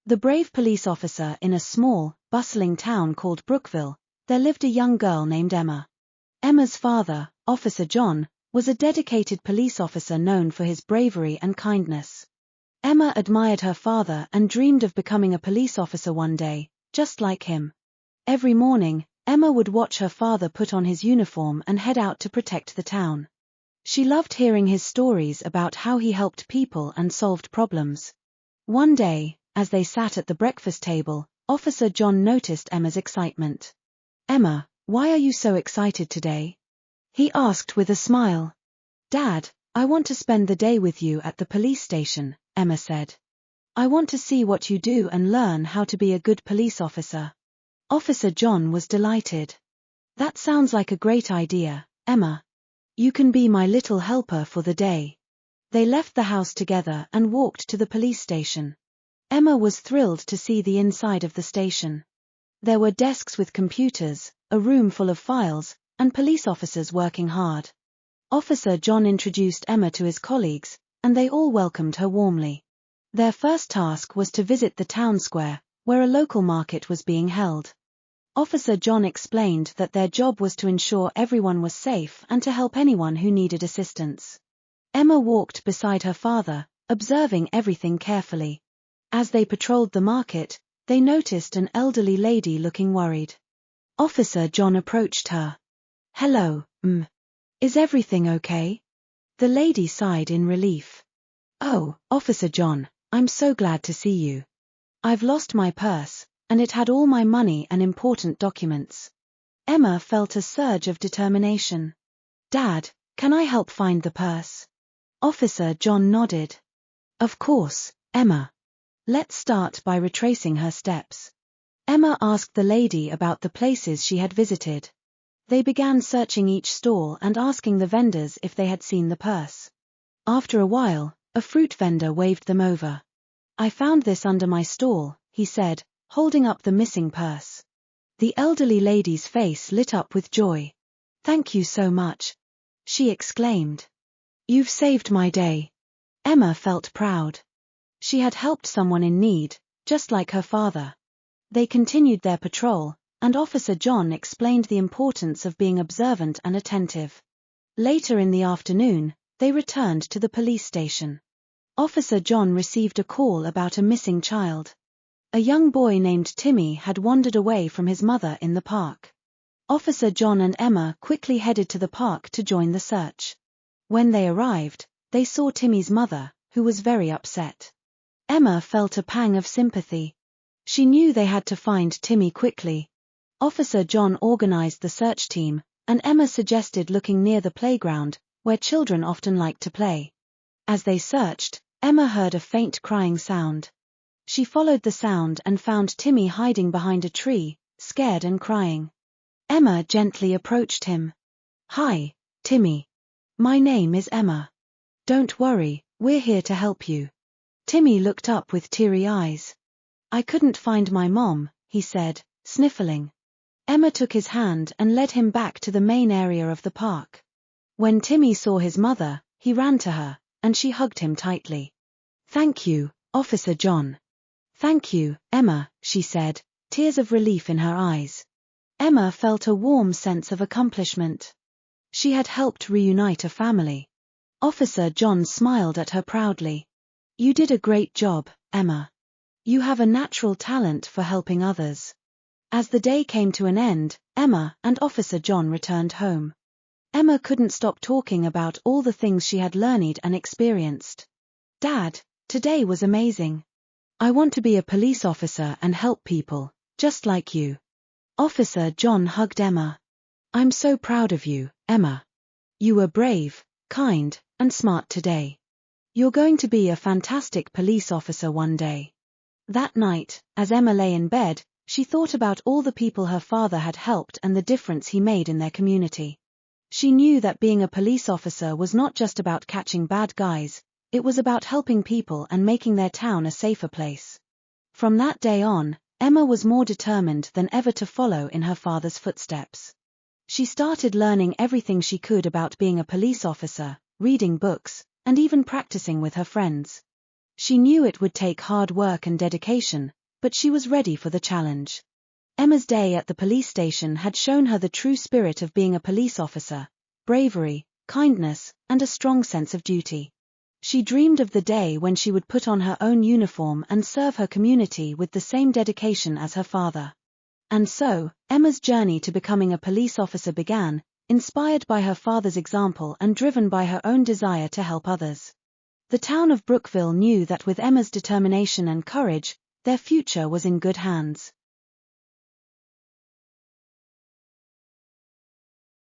The brave police officer in a small, bustling town called Brookville, there lived a young girl named Emma. Emma's father, Officer John, was a dedicated police officer known for his bravery and kindness. Emma admired her father and dreamed of becoming a police officer one day, just like him. Every morning, Emma would watch her father put on his uniform and head out to protect the town. She loved hearing his stories about how he helped people and solved problems. One day, as they sat at the breakfast table, Officer John noticed Emma's excitement. "Emma, why are you so excited today?" he asked with a smile. "Dad, I want to spend the day with you at the police station," Emma said. "I want to see what you do and learn how to be a good police officer." Officer John was delighted. "That sounds like a great idea, Emma. You can be my little helper for the day." They left the house together and walked to the police station. Emma was thrilled to see the inside of the station. There were desks with computers, a room full of files, and police officers working hard. Officer John introduced Emma to his colleagues, and they all welcomed her warmly. Their first task was to visit the town square, where a local market was being held. Officer John explained that their job was to ensure everyone was safe and to help anyone who needed assistance. Emma walked beside her father, observing everything carefully. As they patrolled the market, they noticed an elderly lady looking worried. Officer John approached her. "Hello, Is everything okay?" The lady sighed in relief. "Oh, Officer John, I'm so glad to see you. I've lost my purse, and it had all my money and important documents." Emma felt a surge of determination. "Dad, can I help find the purse?" Officer John nodded. "Of course, Emma. Let's start by retracing her steps." Emma asked the lady about the places she had visited. They began searching each stall and asking the vendors if they had seen the purse. After a while, a fruit vendor waved them over. "I found this under my stall," he said, holding up the missing purse. The elderly lady's face lit up with joy. "Thank you so much," she exclaimed. "You've saved my day." Emma felt proud. She had helped someone in need, just like her father. They continued their patrol, and Officer John explained the importance of being observant and attentive. Later in the afternoon, they returned to the police station. Officer John received a call about a missing child. A young boy named Timmy had wandered away from his mother in the park. Officer John and Emma quickly headed to the park to join the search. When they arrived, they saw Timmy's mother, who was very upset. Emma felt a pang of sympathy. She knew they had to find Timmy quickly. Officer John organized the search team, and Emma suggested looking near the playground, where children often liked to play. As they searched, Emma heard a faint crying sound. She followed the sound and found Timmy hiding behind a tree, scared and crying. Emma gently approached him. "Hi, Timmy. My name is Emma. Don't worry, we're here to help you." Timmy looked up with teary eyes. "I couldn't find my mom," he said, sniffling. Emma took his hand and led him back to the main area of the park. When Timmy saw his mother, he ran to her, and she hugged him tightly. "Thank you, Officer John." "Thank you, Emma," she said, tears of relief in her eyes. Emma felt a warm sense of accomplishment. She had helped reunite a family. Officer John smiled at her proudly. "You did a great job, Emma. You have a natural talent for helping others." As the day came to an end, Emma and Officer John returned home. Emma couldn't stop talking about all the things she had learned and experienced. "Dad, today was amazing. I want to be a police officer and help people, just like you." Officer John hugged Emma. "I'm so proud of you, Emma. You were brave, kind, and smart today. You're going to be a fantastic police officer one day." That night, as Emma lay in bed, she thought about all the people her father had helped and the difference he made in their community. She knew that being a police officer was not just about catching bad guys, it was about helping people and making their town a safer place. From that day on, Emma was more determined than ever to follow in her father's footsteps. She started learning everything she could about being a police officer, reading books, and even practicing with her friends. She knew it would take hard work and dedication, but she was ready for the challenge. Emma's day at the police station had shown her the true spirit of being a police officer: bravery, kindness, and a strong sense of duty. She dreamed of the day when she would put on her own uniform and serve her community with the same dedication as her father. And so, Emma's journey to becoming a police officer began, inspired by her father's example and driven by her own desire to help others. The town of Brookville knew that with Emma's determination and courage, their future was in good hands.